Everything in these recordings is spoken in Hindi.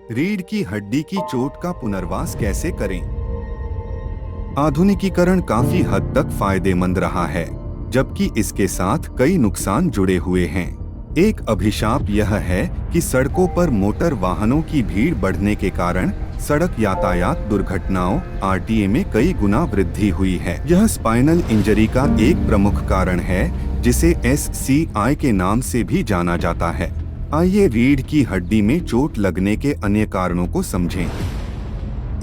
रीढ़ की हड्डी की चोट का पुनर्वास कैसे करें? आधुनिकीकरण काफी हद तक फायदेमंद रहा है, जबकि इसके साथ कई नुकसान जुड़े हुए हैं। एक अभिशाप यह है कि सड़कों पर मोटर वाहनों की भीड़ बढ़ने के कारण सड़क यातायात दुर्घटनाओं (आरटीए) में कई गुना वृद्धि हुई है। यह स्पाइनल इंजरी का एक प्रमुख कारण है, जिसे SCI के नाम से भी जाना जाता है। आइए रीढ़ की हड्डी में चोट लगने के अन्य कारणों को समझें।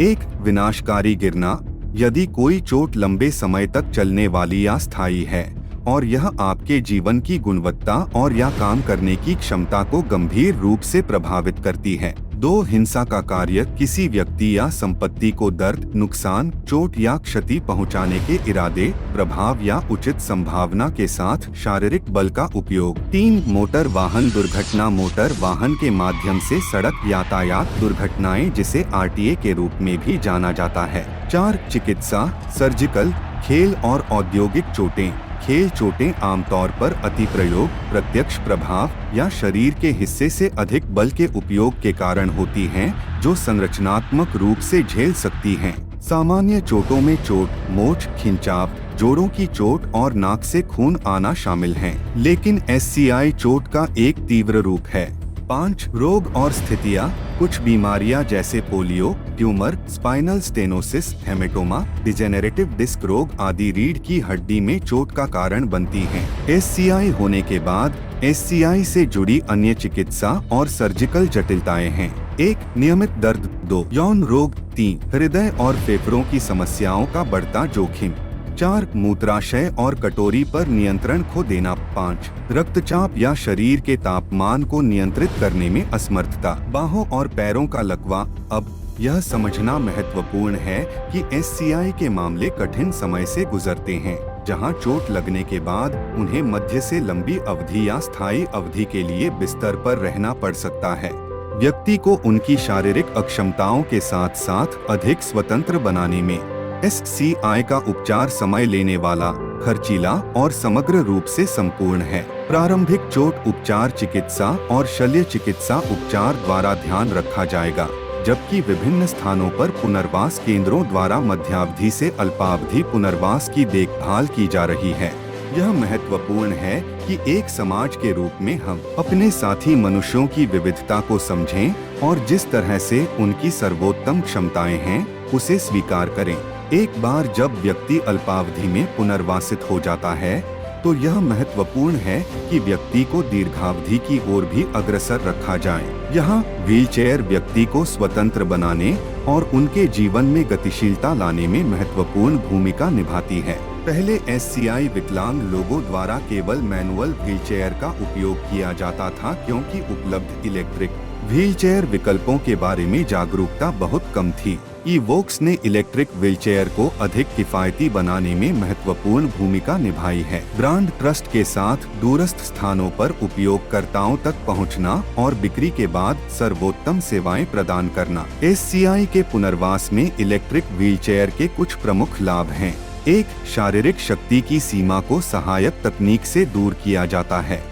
1. विनाशकारी गिरना। यदि कोई चोट लंबे समय तक चलने वाली या स्थायी है और यह आपके जीवन की गुणवत्ता और या काम करने की क्षमता को गंभीर रूप से प्रभावित करती है। 2. हिंसा का कार्य। किसी व्यक्ति या संपत्ति को दर्द, नुकसान, चोट या क्षति पहुंचाने के इरादे, प्रभाव या उचित संभावना के साथ शारीरिक बल का उपयोग। 3. मोटर वाहन दुर्घटना। मोटर वाहन के माध्यम से सड़क यातायात दुर्घटनाएं, जिसे आरटीए के रूप में भी जाना जाता है। 4. चिकित्सा, सर्जिकल, खेल और औद्योगिक चोटें। खेल चोटें आमतौर पर अतिप्रयोग, प्रत्यक्ष प्रभाव या शरीर के हिस्से से अधिक बल के उपयोग के कारण होती हैं, जो संरचनात्मक रूप से झेल सकती हैं। सामान्य चोटों में चोट, मोच, खिंचाव, जोड़ों की चोट और नाक से खून आना शामिल हैं, लेकिन SCI चोट का एक तीव्र रूप है। 5. रोग और स्थितियाँ। कुछ बीमारियां जैसे polio, tumour, spinal stenosis, haematoma, degenerative disc रोग आदि रीढ़ की हड्डी में चोट का कारण बनती हैं। SCI होने के बाद SCI से जुड़ी अन्य चिकित्सा और सर्जिकल जटिलताएं हैं। 1. नियमित दर्द। 2. यौन रोग। 3. हृदय और फेफड़ों की समस्याओं का बढ़ता जोखिम। 4. मूत्राशय और कटोरी पर नियंत्रण खो देना। 5. रक्तचाप या शरीर के तापमान को नियंत्रित करने में असमर्थता। बाहों और पैरों का लकवा। अब यह समझना महत्वपूर्ण है कि SCI के मामले कठिन समय से गुजरते हैं, जहां चोट लगने के बाद उन्हें मध्य से लंबी अवधि या स्थायी अवधि के लिए बिस्तर पर रहना पड़ सकता है। व्यक्ति को उनकी शारीरिक अक्षमताओं के साथ साथ अधिक स्वतंत्र बनाने में SCI का उपचार समय लेने वाला, खर्चीला और समग्र रूप से संपूर्ण है। प्रारंभिक चोट उपचार चिकित्सा और शल्य चिकित्सा उपचार द्वारा ध्यान रखा जाएगा, जबकि विभिन्न स्थानों पर पुनर्वास केंद्रों द्वारा मध्यावधि से अल्पावधि पुनर्वास की देखभाल की जा रही है। यह महत्वपूर्ण है कि एक समाज के रूप में हम अपने साथी मनुष्यों की विविधता को समझें और जिस तरह से उनकी सर्वोत्तम क्षमताएं हैं, उसे स्वीकार करें। एक बार जब व्यक्ति अल्पावधि में पुनर्वासित हो जाता है, तो यह महत्वपूर्ण है कि व्यक्ति को दीर्घावधि की ओर भी अग्रसर रखा जाए। यहाँ व्हीलचेयर व्यक्ति को स्वतंत्र बनाने और उनके जीवन में गतिशीलता लाने में महत्वपूर्ण भूमिका निभाती है। पहले SCI विकलांग लोगों द्वारा केवल मैनुअल व्हीलचेयर का उपयोग किया जाता था, क्योंकि उपलब्ध इलेक्ट्रिक व्हीलचेयर विकल्पों के बारे में जागरूकता बहुत कम थी। इवोक्स ने इलेक्ट्रिक व्हीलचेयर को अधिक किफायती बनाने में महत्वपूर्ण भूमिका निभाई है। ब्रांड ट्रस्ट के साथ दूरस्थ स्थानों पर उपयोगकर्ताओं तक पहुंचना और बिक्री के बाद सर्वोत्तम सेवाएं प्रदान करना। SCI के पुनर्वास में इलेक्ट्रिक व्हीलचेयर के कुछ प्रमुख लाभ हैं। 1. शारीरिक शक्ति की सीमा को सहायक तकनीक से दूर किया जाता है।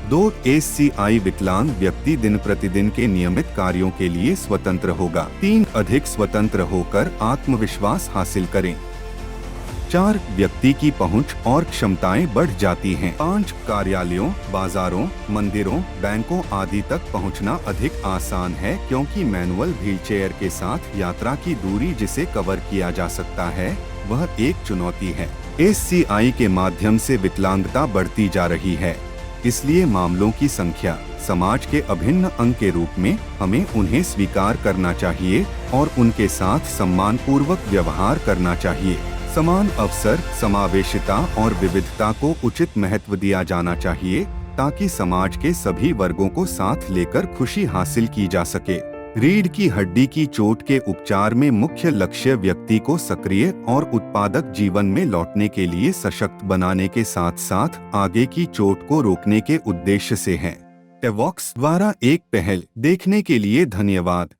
2. SCI विकलांग व्यक्ति दिन प्रतिदिन के नियमित कार्यों के लिए स्वतंत्र होगा। 3. अधिक स्वतंत्र होकर आत्मविश्वास हासिल करें। 4. व्यक्ति की पहुंच और क्षमताएं बढ़ जाती हैं। 5. कार्यालयों, बाजारों, मंदिरों, बैंकों आदि तक पहुंचना अधिक आसान है, क्योंकि मैनुअल व्हीलचेयर के साथ यात्रा की दूरी जिसे कवर किया जा सकता है, वह एक चुनौती है। SCI के माध्यम से विकलांगता बढ़ती जा रही है, इसलिए मामलों की संख्या समाज के अभिन्न अंग के रूप में हमें उन्हें स्वीकार करना चाहिए और उनके साथ सम्मानपूर्वक व्यवहार करना चाहिए। समान अवसर, समावेशिता और विविधता को उचित महत्व दिया जाना चाहिए, ताकि समाज के सभी वर्गों को साथ लेकर खुशी हासिल की जा सके। रीढ़ की हड्डी की चोट के उपचार में मुख्य लक्ष्य व्यक्ति को सक्रिय और उत्पादक जीवन में लौटने के लिए सशक्त बनाने के साथ साथ आगे की चोट को रोकने के उद्देश्य से है। एवोक्स द्वारा एक पहल देखने के लिए धन्यवाद।